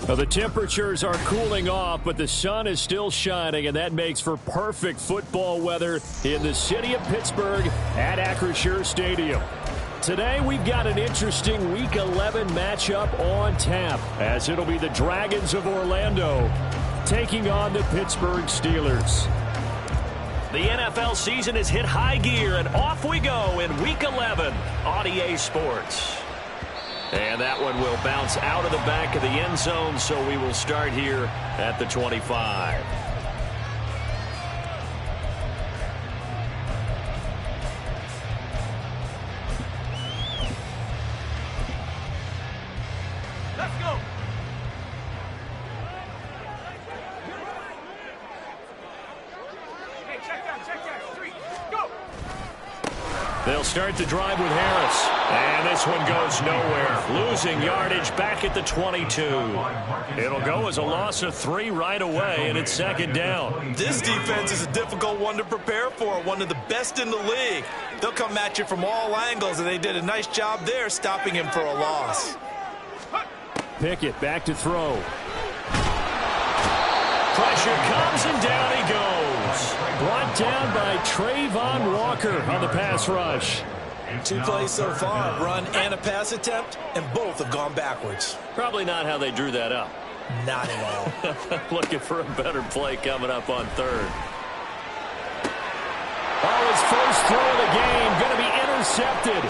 Well, the temperatures are cooling off, but the sun is still shining, and that makes for perfect football weather in the city of Pittsburgh at Acrisure Stadium. Today, we've got an interesting Week 11 matchup on tap, as it'll be the Dragons of Orlando taking on the Pittsburgh Steelers. The NFL season has hit high gear, and off we go in Week 11 on EA Sports. And that one will bounce out of the back of the end zone, so we will start here at the 25. Let's go. Hey, check that. 3, go. They'll start the drive with Harris. And this one goes nowhere. Losing yardage back at the 22. It'll go as a loss of 3 right away, and it's second down. This defense is a difficult one to prepare for, one of the best in the league. They'll come at you from all angles, and they did a nice job there stopping him for a loss. Pickett back to throw. Pressure comes, and down he goes. Brought down by Trayvon Walker on the pass rush. 2 plays so far, a run and a pass attempt, and both have gone backwards. Probably not how they drew that up. Not at all. Looking for a better play coming up on third. Oh, his first throw of the game going to be intercepted.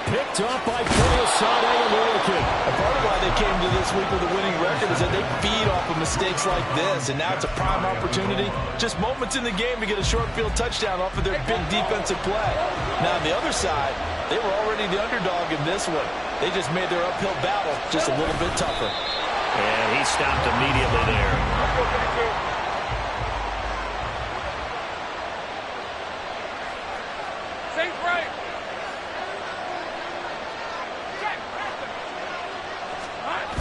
Picked up by Kolasade American. Part of why they came to this week with a winning record is that they feed off of mistakes like this, and now it's a prime opportunity. Just moments in the game to get a short field touchdown off of their big defensive play. Now, on the other side, they were already the underdog in this one. They just made their uphill battle just a little bit tougher. And he stopped immediately there. Safe right.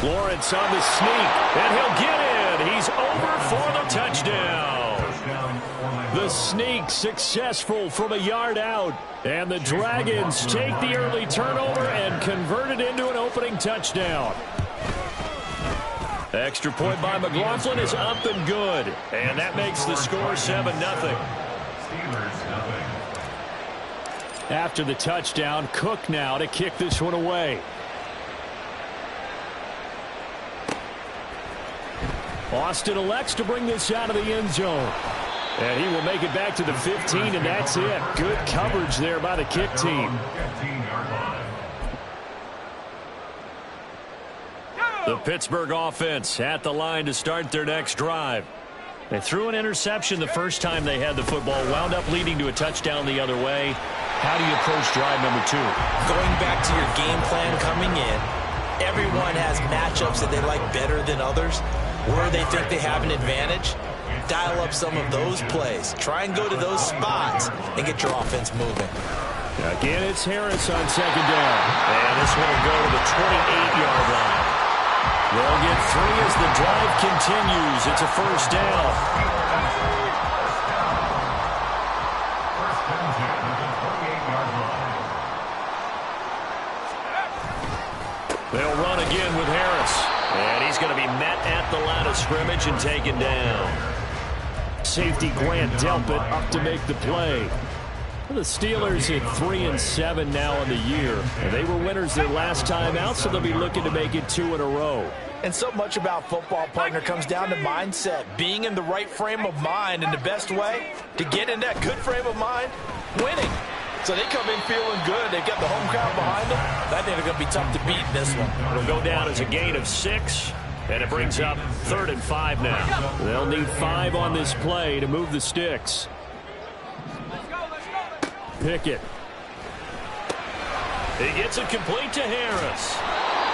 Lawrence on the sneak, and he'll get in. He's over for the touchdown. The sneak successful from a yard out, and the Dragons take the early turnover and convert it into an opening touchdown. Extra point by McLaughlin is up and good, and that makes the score 7-0. After the touchdown, Cook now to kick this one away. Austin elects to bring this out of the end zone. And he will make it back to the 15, and that's it. Good coverage there by the kick team. The Pittsburgh offense at the line to start their next drive. They threw an interception the first time they had the football, wound up leading to a touchdown the other way. How do you approach drive number 2? Going back to your game plan coming in, everyone has matchups that they like better than others. Where they think they have an advantage, dial up some of those plays. Try and go to those spots and get your offense moving. Again, it's Harris on second down. And this one will go to the 28-yard line. They'll get 3 as the drive continues. It's a first down. They'll run again with Harris. And he's going to be met at the line of scrimmage and taken down. Safety Grant Delpit up to make the play. The Steelers at 3-7 now in the year. And they were winners their last time out, so they'll be looking to make it 2 in a row. And so much about football, partner, comes down to mindset. Being in the right frame of mind, and the best way to get in that good frame of mind, winning. So they come in feeling good. They've got the home crowd behind them. I think they're going to be tough to beat in this one. It'll go down as a gain of 6, and it brings up 3rd and 5 now. They'll need 5 on this play to move the sticks. Pickett. He gets it complete to Harris.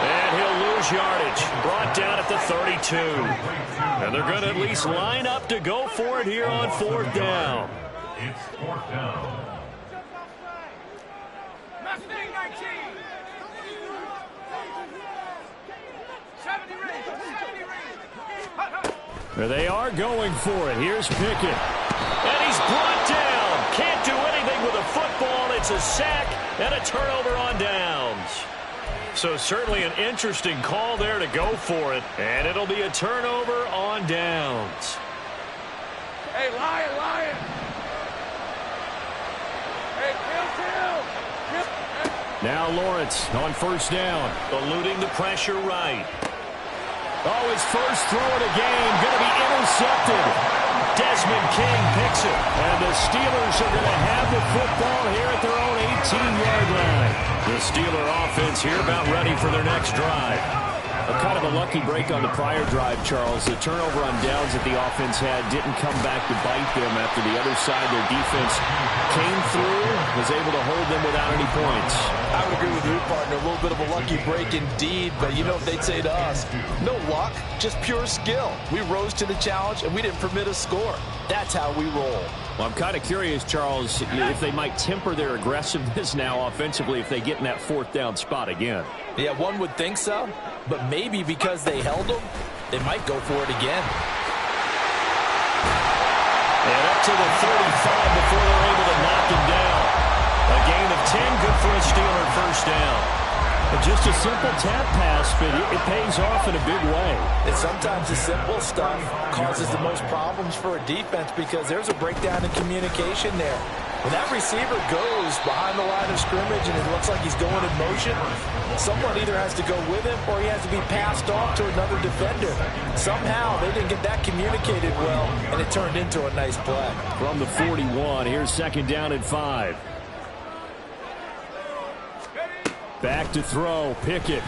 And he'll lose yardage. Brought down at the 32. And they're going to at least line up to go for it here on 4th down. It's 4th down. There they are going for it. Here's Pickett. And he's brought down. Can't do anything with a football. It's a sack and a turnover on downs. So certainly an interesting call there to go for it. And it'll be a turnover on downs. Hey, Lion. Hey, kill. Now Lawrence on first down. Eluding the pressure right. Oh, his first throw of the game going to be intercepted. Desmond King picks it. And the Steelers are going to have the football here at their own 18-yard line. The Steeler offense here about ready for their next drive. Kind of a lucky break on the prior drive, Charles. The turnover on downs that the offense had didn't come back to bite them after the other side. Their defense came through, was able to hold them without any points. I would agree with you, partner. A little bit of a lucky break indeed, but you know what they'd say to us? No luck, just pure skill. We rose to the challenge, and we didn't permit a score. That's how we roll. Well, I'm kind of curious, Charles, if they might temper their aggressiveness now offensively if they get in that fourth down spot again. Yeah, one would think so, but maybe because they held them, they might go for it again. And up to the 35 before they're able to knock him down. A gain of 10, good for a Steeler first down. Just a simple tap pass, but it pays off in a big way. And sometimes the simple stuff causes the most problems for a defense because there's a breakdown in communication there. When that receiver goes behind the line of scrimmage and it looks like he's going in motion, someone either has to go with him or he has to be passed off to another defender. Somehow they didn't get that communicated well, and it turned into a nice play. From the 41, here's second down and 5. Back to throw, Pickett.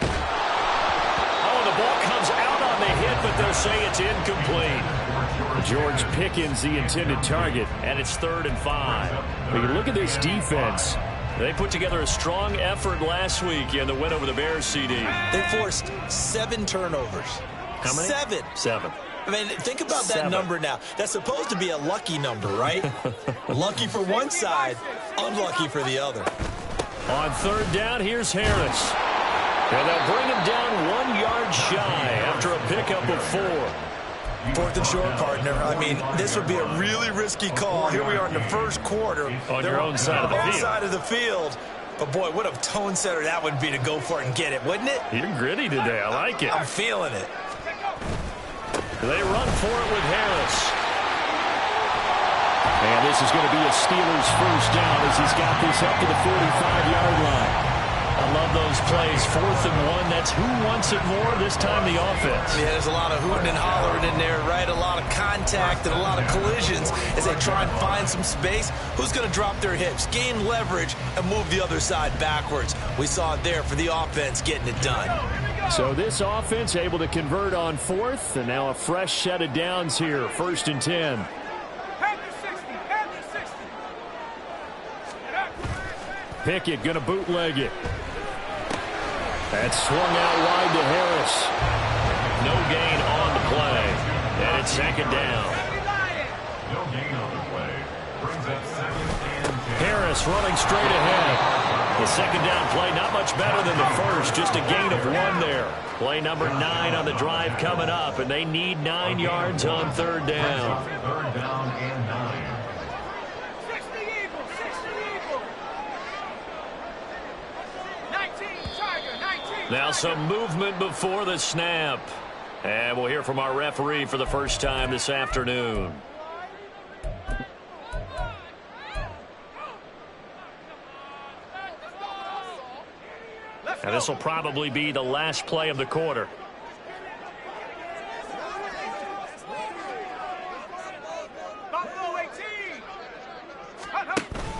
Oh, the ball comes out on the hit, but they'll say it's incomplete. George Pickens, the intended target. And it's 3rd and 5. But you look at this defense. They put together a strong effort last week in the win over the Bears, CD. They forced 7 turnovers. How many? 7. I mean, think about that number now. That's supposed to be a lucky number, right? Lucky for one side, unlucky for the other. On 3rd down, here's Harris. And they'll bring him down 1 yard shy after a pickup of 4. 4th and short, partner. I mean, this would be a really risky call. Here we are in the first quarter. On your own side of the field. Side of the field. But, boy, what a tone setter that would be to go for it and get it, wouldn't it? You're gritty today. I like it. I'm feeling it. They run for it with Harris. And this is going to be a Steelers first down as he's got this up to the 45-yard line. I love those plays. 4th and 1. That's who wants it more, this time the offense. Yeah, there's a lot of hooting and hollering in there, right? A lot of contact and a lot of collisions as they try and find some space. Who's going to drop their hips, gain leverage, and move the other side backwards? We saw it there for the offense getting it done. So this offense able to convert on 4th, and now a fresh set of downs here. 1st and 10. Pickett going to bootleg it. That's swung out wide to Harris. No gain on the play. And it's 2nd down. No gain on the play. Brings up 2nd and 10. Harris running straight ahead. The 2nd down play not much better than the first. Just a gain of 1 there. Play number 9 on the drive coming up. And they need 9 yards on 3rd down. 3rd down and 9. Now some movement before the snap. And we'll hear from our referee for the first time this afternoon. And this will probably be the last play of the quarter.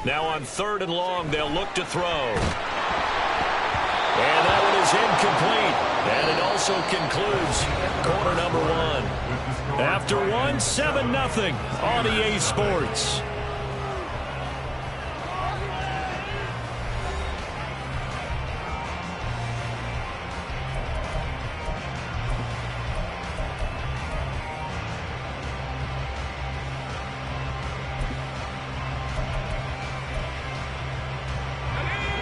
Now on 3rd and long, they'll look to throw. And that one is incomplete. And it also concludes quarter number 1. After 1, 7-0 on EA Sports.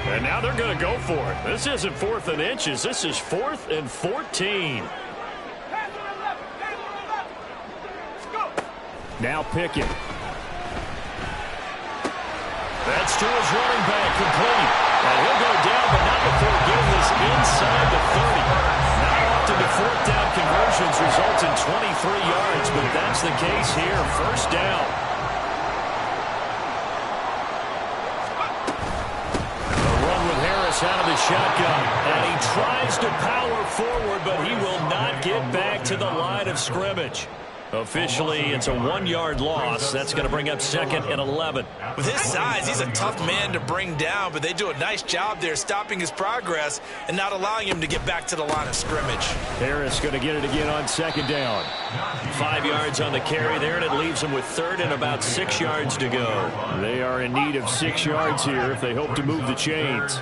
And now they're going to go for it. This isn't 4th and inches. This is 4th and 14. Now Pickett. That's to his running back, complete. And he'll go down, but not before getting this conversions result in 23 yards, but that's the case here. First down. A run with Harris out of the shotgun. And he tries to power forward, but he will not get back to the line of scrimmage. Officially, it's a 1-yard loss. That's going to bring up 2nd and 11. With his size, he's a tough man to bring down, but they do a nice job there stopping his progress and not allowing him to get back to the line of scrimmage. Harris going to get it again on 2nd down. 5 yards on the carry there, and it leaves them with 3rd and about 6 yards to go. They are in need of 6 yards here if they hope to move the chains.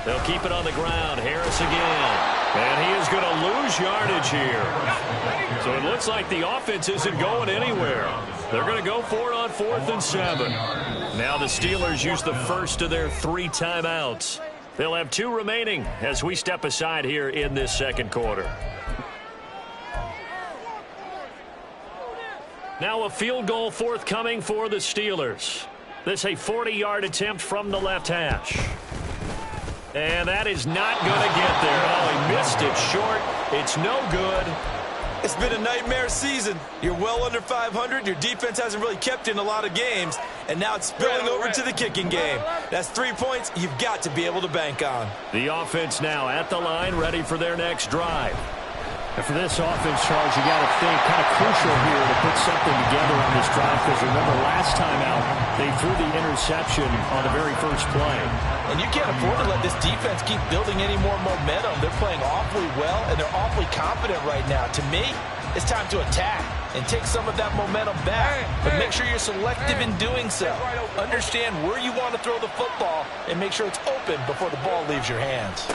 They'll keep it on the ground. Harris again. And he is going to lose yardage here. So it looks like the offense isn't going anywhere. They're going to go for it on 4th and 7. Now the Steelers use the first of their 3 timeouts. They'll have 2 remaining as we step aside here in this second quarter. Now a field goal forthcoming for the Steelers. This a 40-yard attempt from the left hash. And that is not going to get there. Oh, he missed it short. It's no good. It's been a nightmare season. You're well under 500. Your defense hasn't really kept in a lot of games. And now it's spilling over to the kicking game. That's 3 points you've got to be able to bank on. The offense now at the line, ready for their next drive. And for this offense, Charles, you got to think kind of crucial here to put something together on this drive, because remember last time out, they threw the interception on the very first play. And you can't afford to let this defense keep building any more momentum. They're playing awfully well, and they're awfully confident right now. To me, it's time to attack and take some of that momentum back. But make sure you're selective in doing so. Understand where you want to throw the football and make sure it's open before the ball leaves your hands.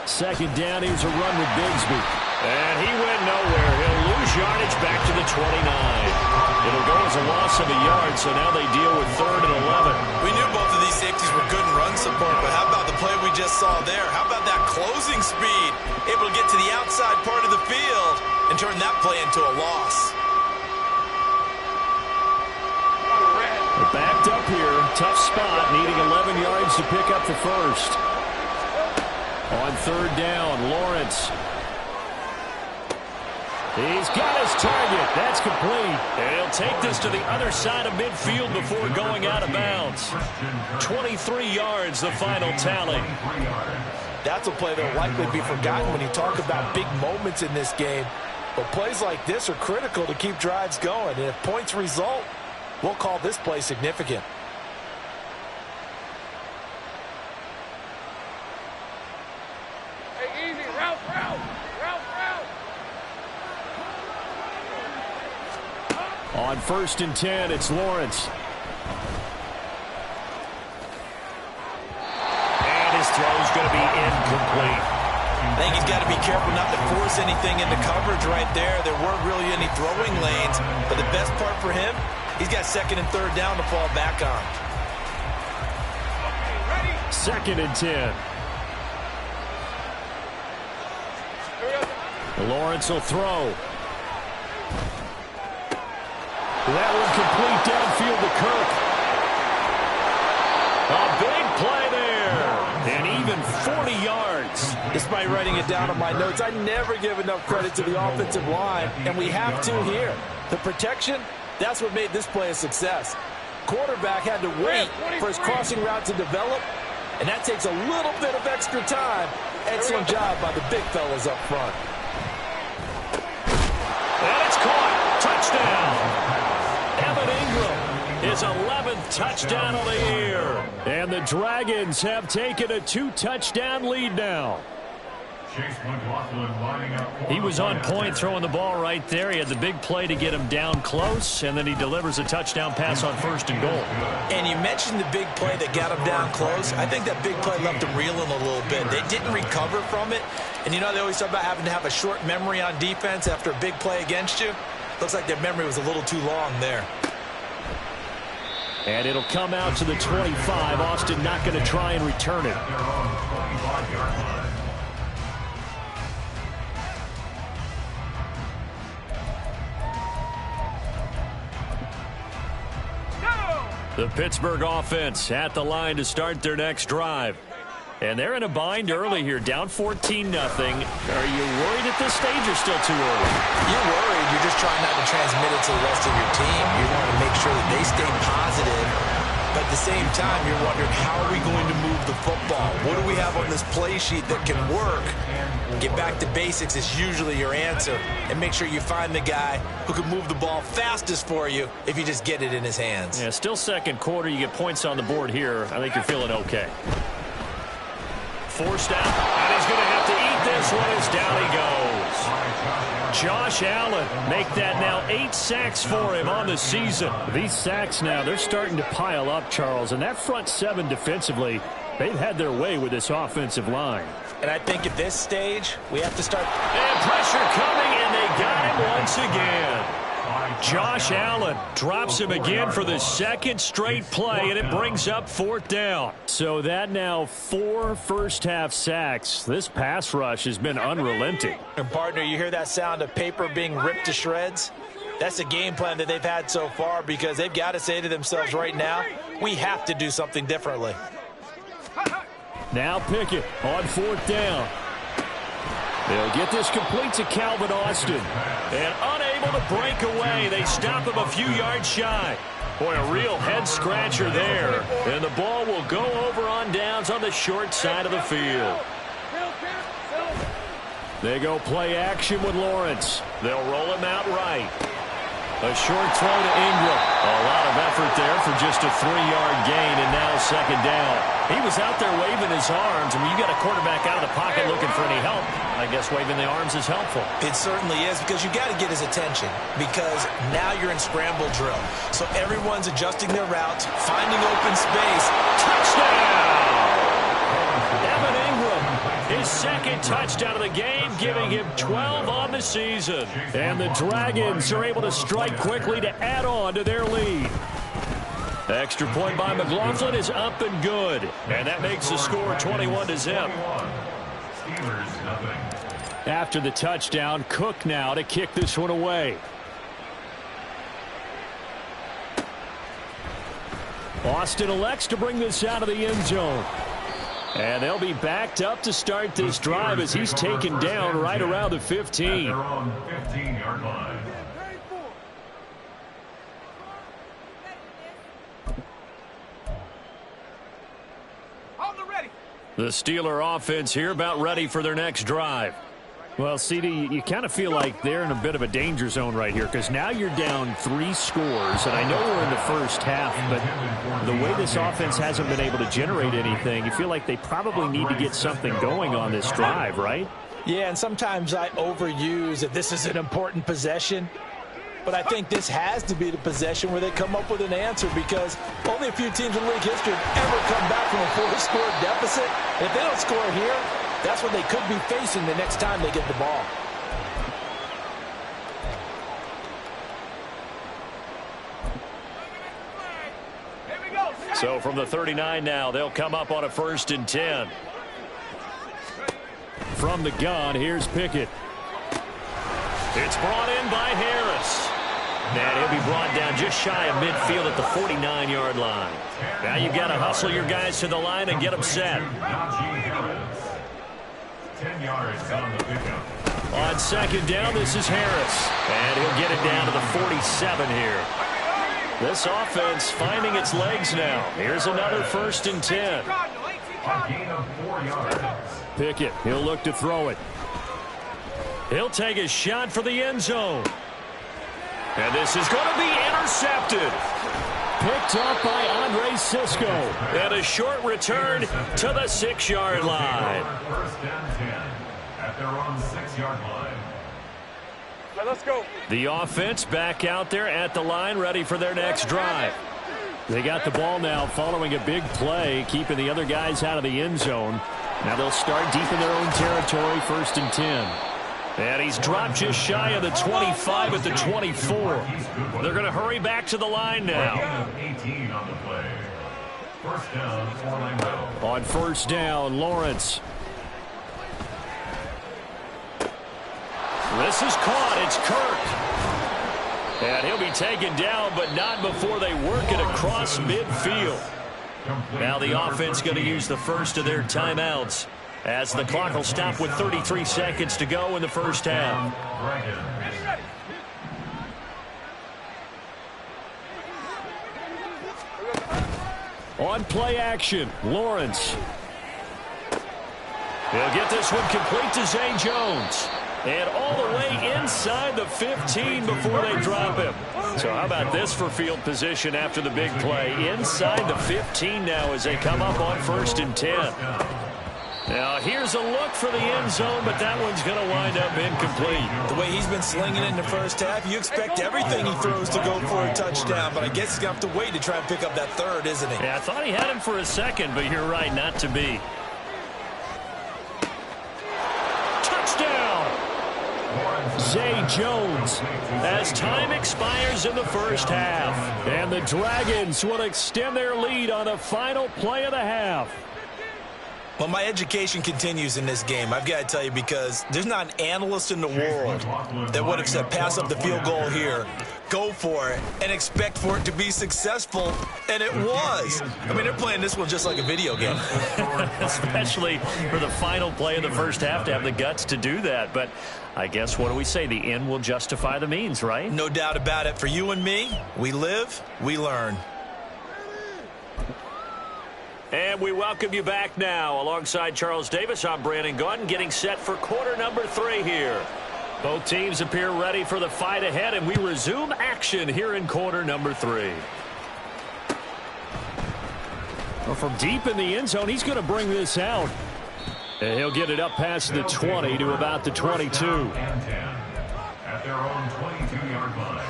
2nd down, here's a run with Bigsby. And he went nowhere. He'll lose yardage back to the 29. It'll go as a loss of a yard, so now they deal with 3rd and 11. We knew both of these safeties were good in run support, but how about the play we just saw there? How about that closing speed? Able to get to the outside part of the field and turn that play into a loss. They're backed up here. Tough spot, needing 11 yards to pick up the first. On 3rd down, Lawrence. He's got his target. That's complete. And he'll take this to the other side of midfield before going out of bounds. 23 yards, the final tally. That's a play that will likely be forgotten when you talk about big moments in this game. But plays like this are critical to keep drives going. And if points result, we'll call this play significant. On 1st and 10, it's Lawrence. And his throw's going to be incomplete. I think he's got to be careful not to force anything into coverage right there. There weren't really any throwing lanes. But the best part for him, he's got 2nd and 3rd down to fall back on. 2nd and 10. Lawrence will throw. That one complete downfield to Kirk. A big play there. And even 40 yards. Despite writing it down on my notes, I never give enough credit to the offensive line, and we have to here. The protection, that's what made this play a success. Quarterback had to wait for his crossing route to develop, and that takes a little bit of extra time. Excellent job by the big fellas up front. And it's caught. Touchdown. Evan Ingram, his 11th touchdown of the year. And the Dragons have taken a 2-touchdown lead now. He was on point throwing the ball right there. He had the big play to get him down close, and then he delivers a touchdown pass on 1st and goal. And you mentioned the big play that got him down close. I think that big play left him reeling a little bit. They didn't recover from it. And you know they always talk about having to have a short memory on defense after a big play against you. Looks like their memory was a little too long there. And it'll come out to the 25. Austin not going to try and return it. The Pittsburgh offense at the line to start their next drive. And they're in a bind early here, down 14-0. Are you worried at this stage or still too early? You're worried. You're just trying not to transmit it to the rest of your team. You want to make sure that they stay positive. But at the same time, you're wondering, how are we going to move the football? What do we have on this play sheet that can work? Get back to basics is usually your answer. And make sure you find the guy who can move the ball fastest for you if you just get it in his hands. Yeah, still second quarter. You get points on the board here. I think you're feeling okay. Forced out, and he's going to have to eat this one as down he goes. Josh Allen, make that now 8 sacks for him on the season. These sacks now, they're starting to pile up, Charles, and that front seven defensively, they've had their way with this offensive line. And I think at this stage, we have to start. And pressure coming, and they got him once again. Josh Allen drops him again for the second straight play, and it brings up 4th down. So that now 4 first-half sacks. This pass rush has been unrelenting. And partner, you hear that sound of paper being ripped to shreds? That's a game plan that they've had so far, because they've got to say to themselves right now, we have to do something differently. Now Pickett on 4th down. They'll get this complete to Calvin Austin. And unable to break away, they stop him a few yards shy. Boy, a real head-scratcher there. And the ball will go over on downs on the short side of the field. They go play action with Lawrence. They'll roll him out right. A short throw to Ingram. A lot of effort there for just a 3-yard gain, and now 2nd down. He was out there waving his arms, and when you got a quarterback out of the pocket looking for any help, I guess waving the arms is helpful. It certainly is, because you got to get his attention, because now you're in scramble drill. So everyone's adjusting their routes, finding open space. Touchdown! Evan Ingram, his 2nd touchdown of the game, giving him 12 on the season. And the Dragons are able to strike quickly to add on to their lead. Extra point by McLaughlin is up and good. And that makes the score 21-0. After the touchdown, Cook now to kick this one away. Austin elects to bring this out of the end zone. And they'll be backed up to start this drive as he's taken down right around the 15. They're on 15-yard line. The Steeler offense here about ready for their next drive. Well, CD, you kind of feel like they're in a bit of a danger zone right here, because now you're down 3 scores, and I know we're in the first half, but the way this offense hasn't been able to generate anything, you feel like they probably need to get something going on this drive, right? Yeah, and sometimes I overuse that this is an important possession. But I think this has to be the possession where they come up with an answer, because only a few teams in league history have ever come back from a 4-score deficit. And if they don't score here, that's what they could be facing the next time they get the ball. So from the 39 now, they'll come up on a 1st and 10. From the gun, here's Pickett. It's brought in by Harris. And he'll be brought down just shy of midfield at the 49-yard line. Now you've got to hustle your guys to the line and get them set. 10 yards on the pickup. On 2nd down, this is Harris. And he'll get it down to the 47 here. This offense finding its legs now. Here's another 1st and 10. A gain of 4 yards. Pickett, he'll look to throw it. He'll take a shot for the end zone. And this is going to be intercepted. Picked up by Andre Cisco. And a short return to the 6-yard line. 1st and 10 at their own 6-yard line. Let's go. The offense back out there at the line, ready for their next drive. They got the ball now following a big play, keeping the other guys out of the end zone. Now they'll start deep in their own territory, 1st and 10. And he's dropped just shy of the 25 at the 24. They're going to hurry back to the line now. 18 on the play. 1st down, Orlando. On 1st down, Lawrence. This is caught. It's Kirk. And he'll be taken down, but not before they work it across midfield. Now the offense going to use the first of their timeouts as the clock will stop with 33 seconds to go in the first half. On play action, Lawrence. He'll get this one complete to Zay Jones. And all the way inside the 15 before they drop him. So how about this for field position after the big play? Inside the 15 now as they come up on 1st and 10. Now here's a look for the end zone, but that one's going to wind up incomplete. The way he's been slinging it in the first half, you expect everything he throws to go for a touchdown, but I guess he's going to have to wait to try and pick up that third, isn't he? Yeah, I thought he had him for a second, but you're right, not to be. Touchdown! Zay Jones. As time expires in the first half. And the Dragons will extend their lead on the final play of the half. Well, my education continues in this game, I've got to tell you, because there's not an analyst in the world that would have said pass up the field goal here, go for it, and expect for it to be successful, and it was. I mean, they're playing this one just like a video game. Especially for the final play of the first half to have the guts to do that. But I guess, what do we say? The end will justify the means, right? No doubt about it. For you and me, we live, we learn. And we welcome you back now. Alongside Charles Davis, I'm Brandon Gaudin, getting set for quarter number 3 here. Both teams appear ready for the fight ahead, and we resume action here in quarter number 3. Well, from deep in the end zone, he's going to bring this out. And he'll get it up past the 20 to about the 22. At their own 22-yard line.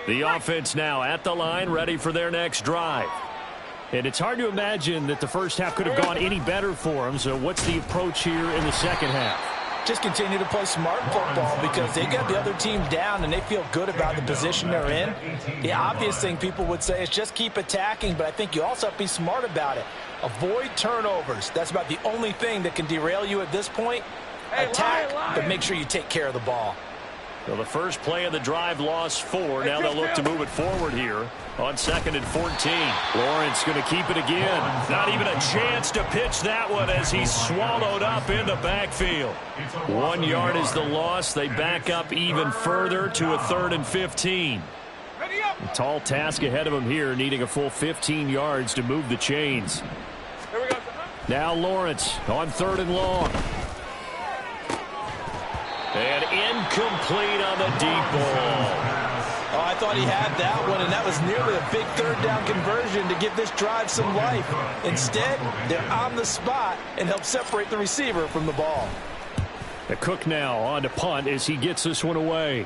The offense now at the line, ready for their next drive. And it's hard to imagine that the first half could have gone any better for them. So what's the approach here in the second half? Just continue to play smart football because they got the other team down and they feel good about the position they're in. The obvious thing people would say is just keep attacking, but I think you also have to be smart about it. Avoid turnovers. That's about the only thing that can derail you at this point. Attack, but make sure you take care of the ball. Well, the first play of the drive lost 4. Now they'll look to move it forward here on 2nd and 14. Lawrence going to keep it again. Not even a chance to pitch that one as he's swallowed up in the backfield. 1 yard is the loss. They back up even further to a 3rd and 15. A tall task ahead of him here, needing a full 15 yards to move the chains. Now Lawrence on 3rd and long. And incomplete on the deep ball. Oh, I thought he had that one, and that was nearly a big 3rd down conversion to give this drive some life. Instead, they're on the spot and help separate the receiver from the ball. The Cook now on to punt as he gets this one away.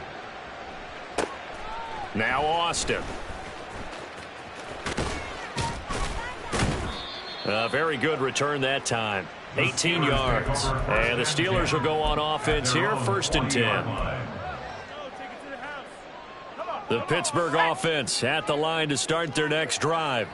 Now Austin. A very good return that time. 18 yards. And the Steelers will go on offense here, 1st and 10. The Pittsburgh offense at the line to start their next drive.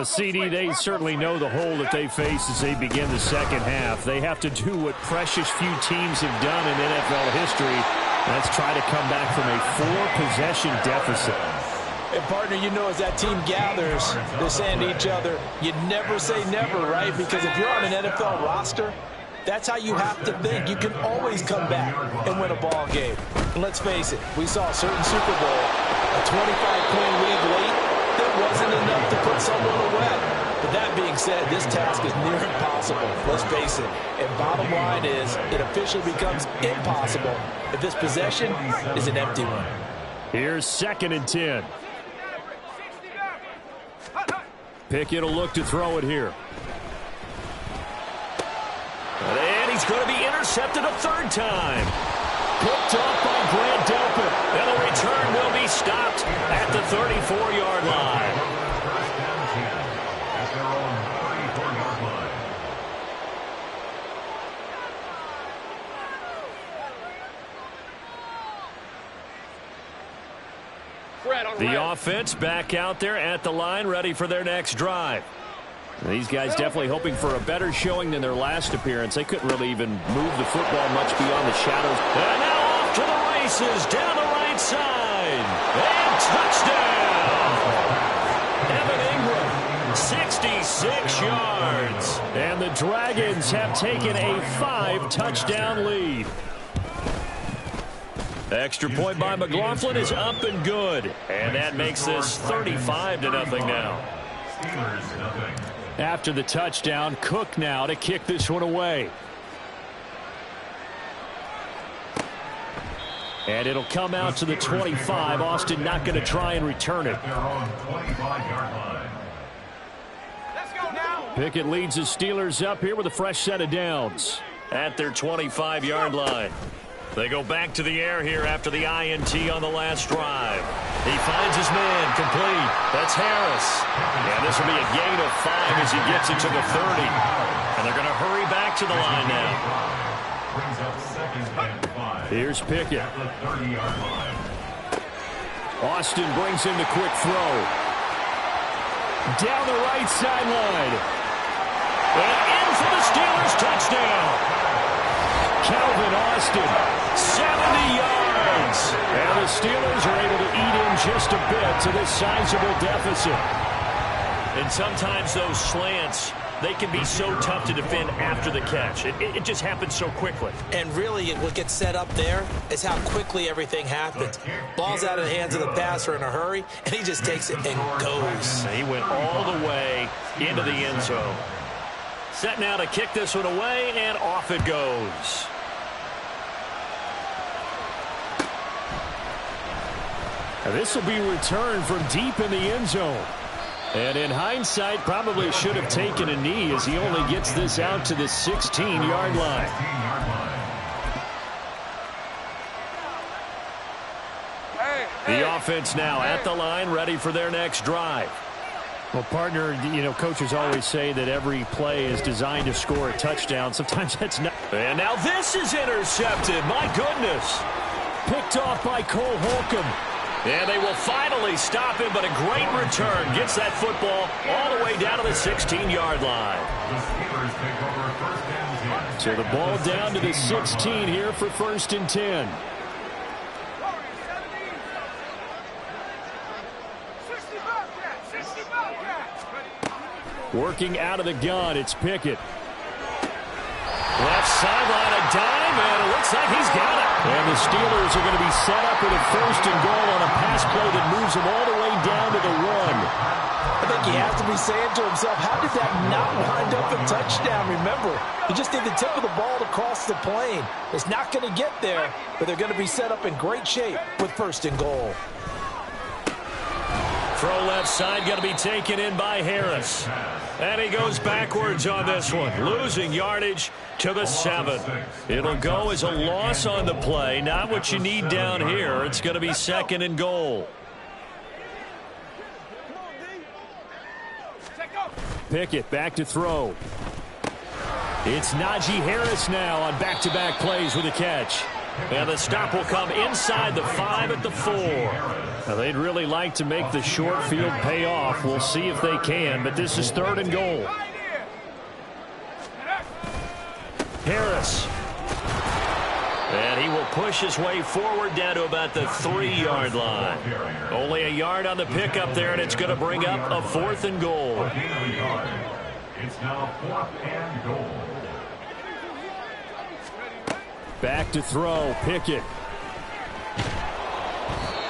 CD, they certainly know the hole that they face as they begin the second half. They have to do what precious few teams have done in NFL history. That's try to come back from a 4-possession deficit. And, partner, you know, as that team gathers, they're saying to each other, you never say never, right? Because if you're on an NFL roster, that's how you have to think. You can always come back and win a ball game. And let's face it, we saw a certain Super Bowl, a 25-point lead late, that wasn't enough to put someone away. But that being said, this task is near impossible. Let's face it. And bottom line is, it officially becomes impossible if this possession is an empty one. Here's 2nd and 10. Pickett will look to throw it here. And he's going to be intercepted a 3rd time. Picked up by Grant Delpit. And the return will be stopped at the 34-yard line. At their own 34-yard line. The offense back out there at the line, ready for their next drive. These guys definitely hoping for a better showing than their last appearance. They couldn't really even move the football much beyond the shadows. And now off to the races down the right side. And touchdown! Evan Ingram, 66 yards. And the Dragons have taken a 5-touchdown lead. Extra point by McLaughlin is up and good. And that makes this 35-0 now. After the touchdown, Cook now to kick this one away. And it'll come out to the 25. Austin not going to try and return it. Pickett leads his Steelers up here with a fresh set of downs. At their 25-yard line. They go back to the air here after the INT on the last drive. He finds his man complete. That's Harris. And this will be a gain of 5 as he gets it to the 30. And they're going to hurry back to the line now. Here's Pickett. Austin brings him the quick throw. Down the right sideline. And in for the Steelers touchdown. Calvin Austin, 70 yards. And the Steelers are able to eat in just a bit to this sizable deficit. And sometimes those slants, they can be so tough to defend after the catch. It just happens so quickly. And really, what gets set up there is how quickly everything happens. Ball's out of the hands of the passer in a hurry, and he just takes it and goes. He went all the way into the end zone. Set now to kick this one away, and off it goes. This will be returned from deep in the end zone. And in hindsight, probably should have taken a knee as he only gets this out to the 16-yard line. The offense now at the line, ready for their next drive. Well, partner, coaches always say that every play is designed to score a touchdown. Sometimes that's not. And now this is intercepted. My goodness. Picked off by Cole Holcomb. And they will finally stop him, but a great return. Gets that football all the way down to the 16-yard line. So the ball down to the 16 here for 1st and 10. Working out of the gun, it's Pickett. Left sideline, a dime, and it looks like he's got it. And the Steelers are going to be set up with a 1st and goal on a pass play that moves them all the way down to the 1. I think he has to be saying to himself, how did that not wind up a touchdown? Remember, he just did the tip of the ball to cross the plane. It's not going to get there, but they're going to be set up in great shape with 1st and goal. Throw left side going to be taken in by Harris. And he goes backwards on this one, losing yardage to the 7. It'll go as a loss on the play. Not what you need down here. It's going to be 2nd and goal. Pickett back to throw. It's Najee Harris now on back-to-back plays with a catch. And the stop will come inside the 5 at the 4. Now, they'd really like to make the short field pay off. We'll see if they can, but this is 3rd and goal. Harris. And he will push his way forward down to about the 3-yard line. Only a yard on the pickup there, and it's going to bring up a 4th and goal. It's now 4th and goal. Back to throw, Pickett.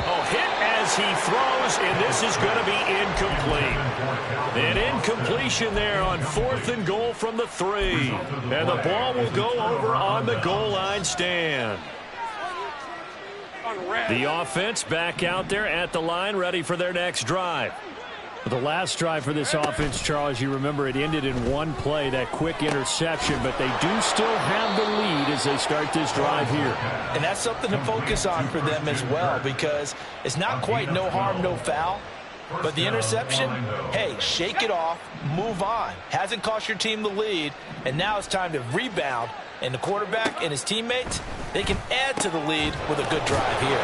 Oh, hit as he throws, and this is going to be incomplete. An incompletion there on 4th and goal from the 3. And the ball will go over on the goal line stand. The offense back out there at the line, ready for their next drive. The last drive for this offense, Charles, you remember it ended in one play, that quick interception, but they do still have the lead as they start this drive here. And that's something to focus on for them as well, because it's not quite no harm, no foul. But the interception, hey, shake it off, move on. Hasn't cost your team the lead, and now it's time to rebound. And the quarterback and his teammates, they can add to the lead with a good drive here.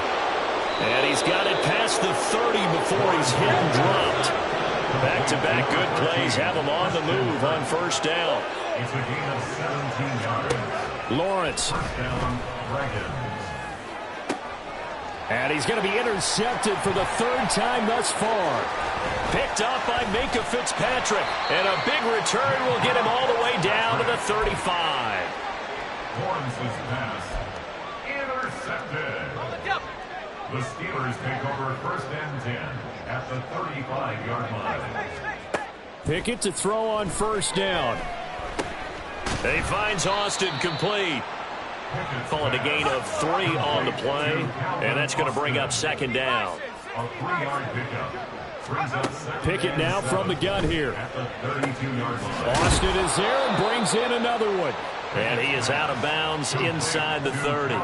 And he's got it past the 30 before he's hit and dropped. Back-to-back good plays have him on the move on 1st down. It's a gain of 17 yards. Lawrence. Down, Dragons. And he's going to be intercepted for the third time thus far. Picked up by Minkah Fitzpatrick. And a big return will get him all the way down to the 35. Lawrence's pass intercepted. The Steelers take over 1st and 10 at the 35-yard line. Pickett to throw on 1st down. He finds Austin complete. Call it a gain of 3 on the play, and that's going to bring up 2nd down. A 3-yard pickup. Pickett now from the gun here. At the 32-yard line. Austin is there and brings in another one. And he is out of bounds inside the 30.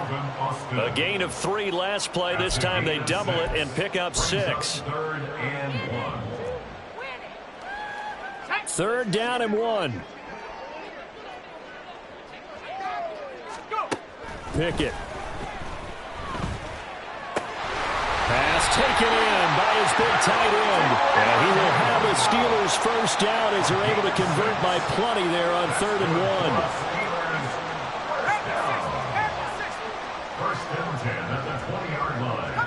A gain of 3 last play. This time they double it and pick up 6. 3rd and 1. 3rd down and 1. Pickett. Pass taken in by his big tight end. And he will have the Steelers 1st down as they're able to convert by plenty there on 3rd and 1. 1st and 10 at the 20-yard line.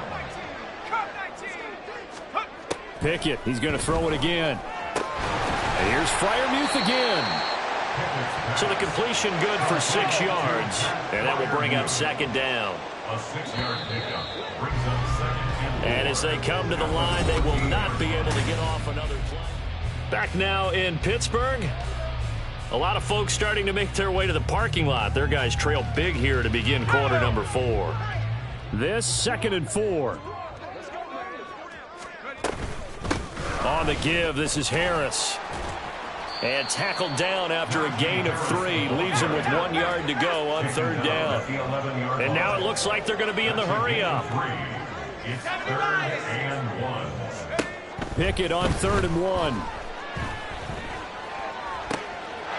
Pickett, he's going to throw it again. And here's Freiermuth again. So the completion good for 6 yards, and that will bring up 2nd down. A 6-yard pickup brings up 2nd. And as they come to the line, they will not be able to get off another play. Back now in Pittsburgh. A lot of folks starting to make their way to the parking lot. Their guys trail big here to begin quarter number 4. This 2nd and 4. On the give, this is Harris. And tackled down after a gain of 3. Leaves him with 1 yard to go on 3rd down. And now it looks like they're going to be in the hurry-up. It's 3rd and 1. Pickett on 3rd and 1.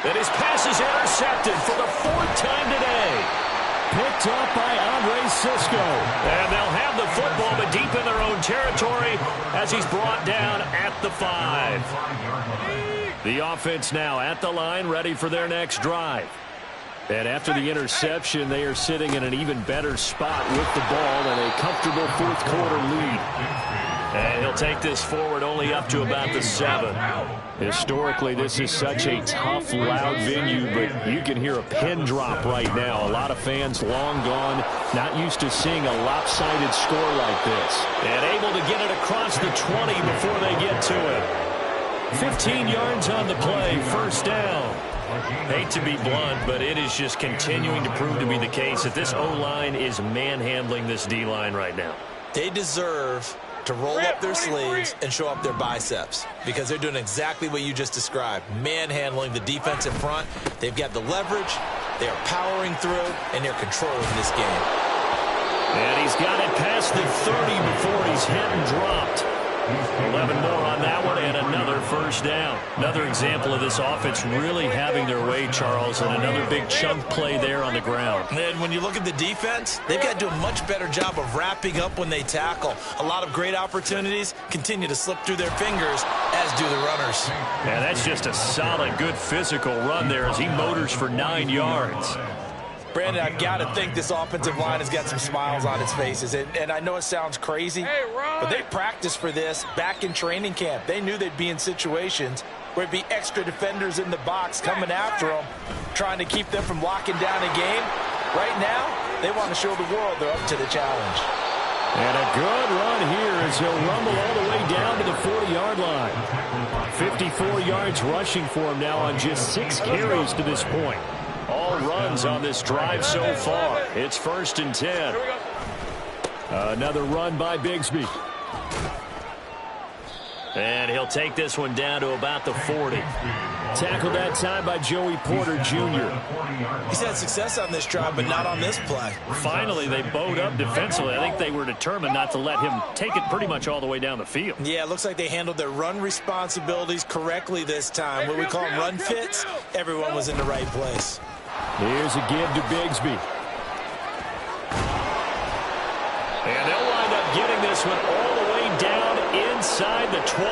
And his pass is intercepted for the 4th time today. Picked up by Andre Cisco. And they'll have the football, but deep in their own territory as he's brought down at the 5. The offense now at the line, ready for their next drive. And after the interception, they are sitting in an even better spot with the ball and a comfortable 4th quarter lead. And he'll take this forward only up to about the 7. Historically, this is such a tough, loud venue, but you can hear a pin drop right now. A lot of fans long gone, not used to seeing a lopsided score like this. And able to get it across the 20 before they get to it. 15 yards on the play, 1st down. Hate to be blunt, but it is just continuing to prove to be the case that this O-line is manhandling this D-line right now. They deserve to roll up their sleeves and show up their biceps because they're doing exactly what you just described, manhandling the defensive front. They've got the leverage, they are powering through, and they're controlling this game. And he's got it past the 30 before he's hit and dropped. 11 more on that one, and another 1st down. Another example of this offense really having their way, Charles, and another big chunk play there on the ground. And when you look at the defense, they've got to do a much better job of wrapping up when they tackle. A lot of great opportunities continue to slip through their fingers, as do the runners. Yeah, that's just a solid, good physical run there as he motors for 9 yards. Brandon, I've got to think this offensive line has got some smiles on its faces. And I know it sounds crazy, but they practiced for this back in training camp. They knew they'd be in situations where it'd be extra defenders in the box coming after them, trying to keep them from locking down a game. Right now, they want to show the world they're up to the challenge. And a good run here as he'll rumble all the way down to the 40-yard line. 54 yards rushing for him now on just 6 carries to this point. All runs on this drive so far. It's 1st and 10. Another run by Bigsby. And he'll take this one down to about the 40. Tackled that time by Joey Porter Jr. He's had success on this drive, but not on this play. Finally, they bowed up defensively. I think they were determined not to let him take it pretty much all the way down the field. Yeah, it looks like they handled their run responsibilities correctly this time. What we call them run fits, everyone was in the right place. Here's a give to Bigsby. And they'll wind up getting this one all the way down inside the 20.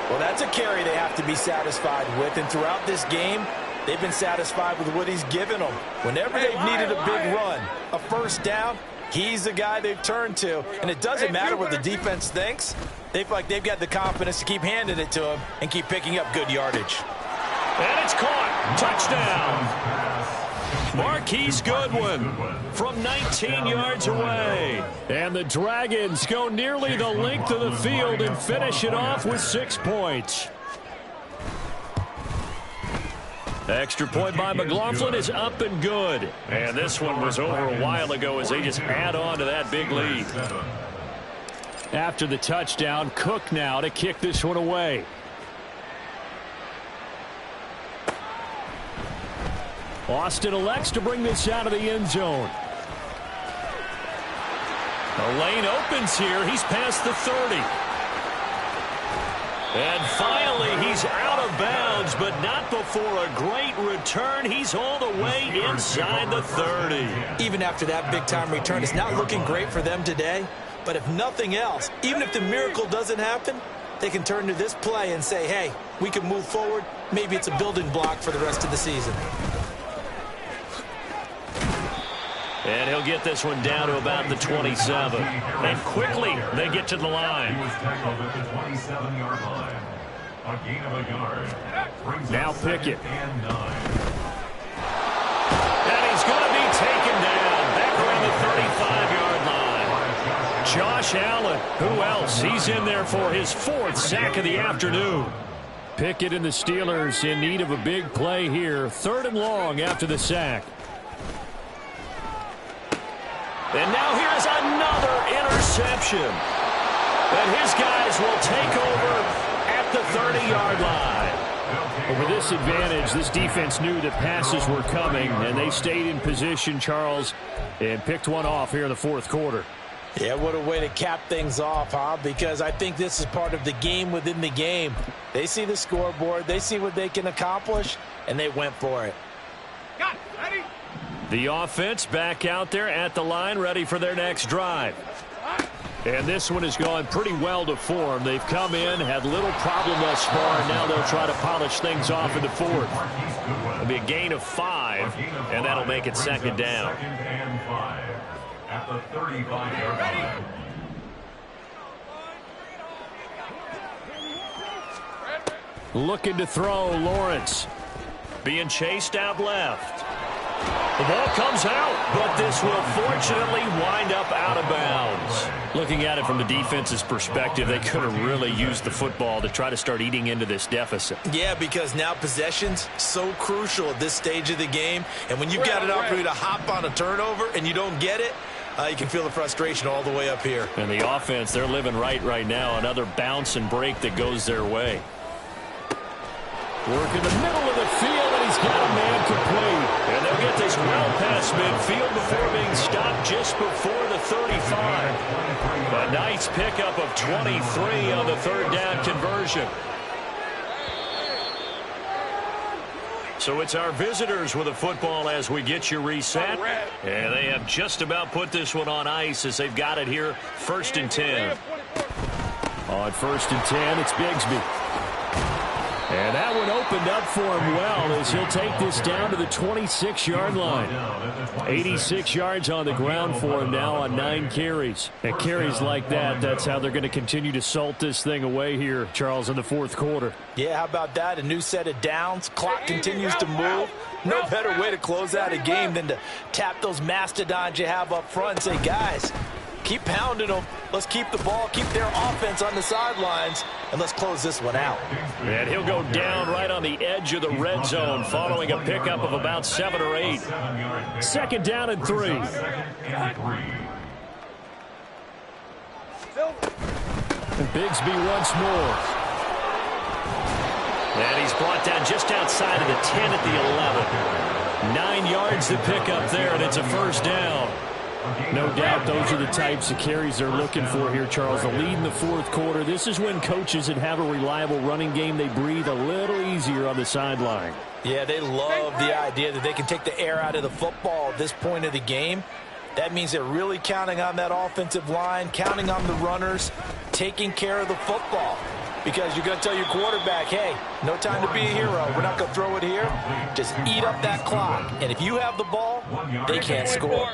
Well, that's a carry they have to be satisfied with. And throughout this game, they've been satisfied with what he's given them. Whenever they've needed a big run, a 1st down, He's the guy they've turned to, and it doesn't matter what the defense thinks. They feel like they've got the confidence to keep handing it to him and keep picking up good yardage. And it's caught. Touchdown. Marquise Goodwin from 19 yards away. And the Dragons go nearly the length of the field and finish it off with 6 points. Extra point by McLaughlin is up and good. And this one was over a while ago as they just add on to that big lead. After the touchdown, Cook now to kick this one away. Austin elects to bring this out of the end zone. The lane opens here. He's past the 30. And finally, he's out of bounds, but not before a great return. He's all the way inside the 30. Even after that big-time return, it's not looking great for them today. But if nothing else, even if the miracle doesn't happen, they can turn to this play and say, hey, we can move forward. Maybe it's a building block for the rest of the season. And he'll get this one down to about the 27. And quickly, they get to the line. He was tackled at the 27-yard line. A gain of a yard. Now Pickett. And 9. And he's going to be taken down back around the 35-yard line. Josh Allen, who else? He's in there for his 4th sack of the afternoon. Pickett and the Steelers in need of a big play here. 3rd and long after the sack. And now here's another interception. And his guys will take over at the 30-yard line. Over this advantage, this defense knew that passes were coming, and they stayed in position, Charles, and picked one off here in the 4th quarter. Yeah, what a way to cap things off, huh? Because I think this is part of the game within the game. They see the scoreboard, they see what they can accomplish, and they went for it. Got it. Ready? The offense back out there at the line, ready for their next drive. And this one has gone pretty well to form. They've come in, had little problem thus far, and now they'll try to polish things off in the 4th. It'll be a gain of 5, and that'll make it 2nd down. 2nd and 5 at the 35-yard line. Looking to throw, Lawrence. Being chased out left. The ball comes out, but this will fortunately wind up out of bounds. Looking at it from the defense's perspective, they could have really used the football to try to start eating into this deficit. Yeah, because now possession's so crucial at this stage of the game. And when you've got an opportunity to hop on a turnover and you don't get it, you can feel the frustration all the way up here. And the offense, they're living right now. Another bounce and break that goes their way. Work in the middle of the field, and he's got a man complete. And they'll get this well past midfield before being stopped just before the 35. A nice pickup of 23 on the 3rd down conversion. So it's our visitors with a football as we get you reset. And they have just about put this one on ice as they've got it here, 1st and 10. On 1st and 10, it's Bigsby. And that one opened up for him well as he'll take this down to the 26-yard line. 86 yards on the ground for him now on 9 carries. And carries like that, that's how they're going to continue to salt this thing away here, Charles, in the 4th quarter. Yeah, how about that? A new set of downs. Clock continues to move. No better way to close out a game than to tap those mastodons you have up front and say, guys, keep pounding them. Let's keep the ball, keep their offense on the sidelines, and let's close this one out. And he'll go down right on the edge of the red zone following a pickup of about 7 or 8. 2nd down and 3. And Bigsby once more. And he's brought down just outside of the 10 at the 11. 9 yards to pick up there, and it's a 1st down. No doubt those are the types of carries they're looking for here, Charles. The lead in the 4th quarter. This is when coaches that have a reliable running game, they breathe a little easier on the sideline. Yeah, they love the idea that they can take the air out of the football at this point of the game. That means they're really counting on that offensive line, counting on the runners, taking care of the football. because you're going to tell your quarterback, hey, no time to be a hero. We're not going to throw it here. Just eat up that clock. And if you have the ball, they can't score.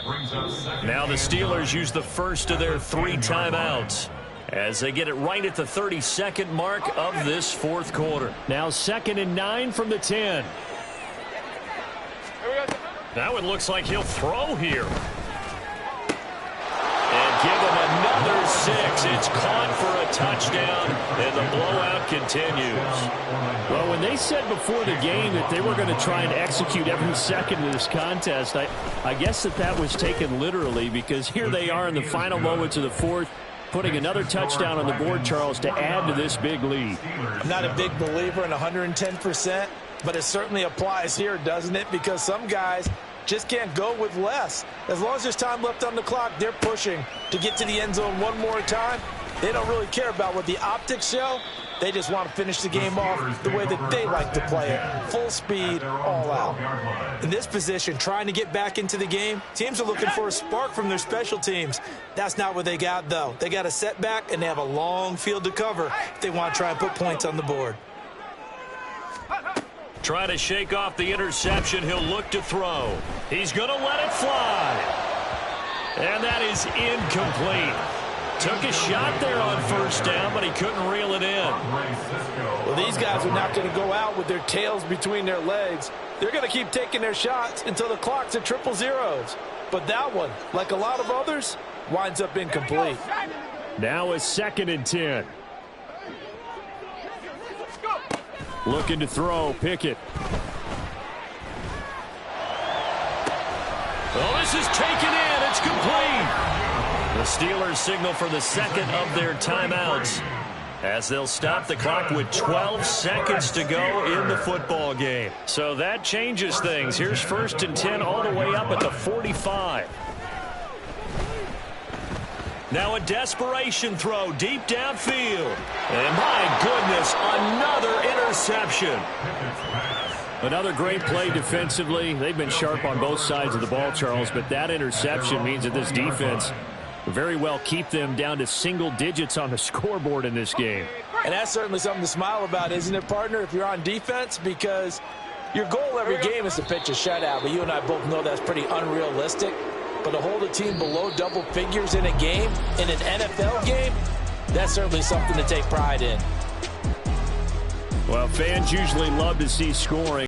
Now the Steelers use the first of their 3 timeouts as they get it right at the 32nd mark of this fourth quarter. Now 2nd and 9 from the 10. That one looks like he'll throw here. And give him another 6. It's caught for a touchdown, and the blowout continues. Well, when they said before the game that they were going to try and execute every second of this contest, I guess that was taken literally, because here they are in the final moments of the fourth, putting another touchdown on the board, Charles, to add to this big lead. I'm not a big believer in 110%, but it certainly applies here, doesn't it? Because some guys just can't go with less. As long as there's time left on the clock, they're pushing to get to the end zone one more time. They don't really care about what the optics show. They just want to finish the game off the way that they like to play it. Full speed, all out. In this position, trying to get back into the game, teams are looking for a spark from their special teams. That's not what they got, though. They got a setback, and they have a long field to cover if they want to try and put points on the board. Trying to shake off the interception. He'll look to throw. He's going to let it fly. And that is incomplete. Took a shot there on first down, but he couldn't reel it in. Well, these guys are not going to go out with their tails between their legs. They're going to keep taking their shots until the clock's at 000. But that one, like a lot of others, winds up incomplete. Now a 2nd and 10. Looking to throw, Pickett. Oh, this is taken in. It's complete. The Steelers signal for the 2nd of their timeouts as they'll stop the clock with 12 seconds to go in the football game. So that changes things. Here's 1st and 10 all the way up at the 45. Now a desperation throw deep downfield. And my goodness, another interception. Another great play defensively. They've been sharp on both sides of the ball, Charles, but that interception means that this defense very well keep them down to single digits on the scoreboard in this game. And that's certainly something to smile about, isn't it, partner, if you're on defense? Because your goal every game is to pitch a shutout, but you and I both know that's pretty unrealistic. But to hold a team below double figures in a game, in an NFL game, that's certainly something to take pride in. Well, fans usually love to see scoring.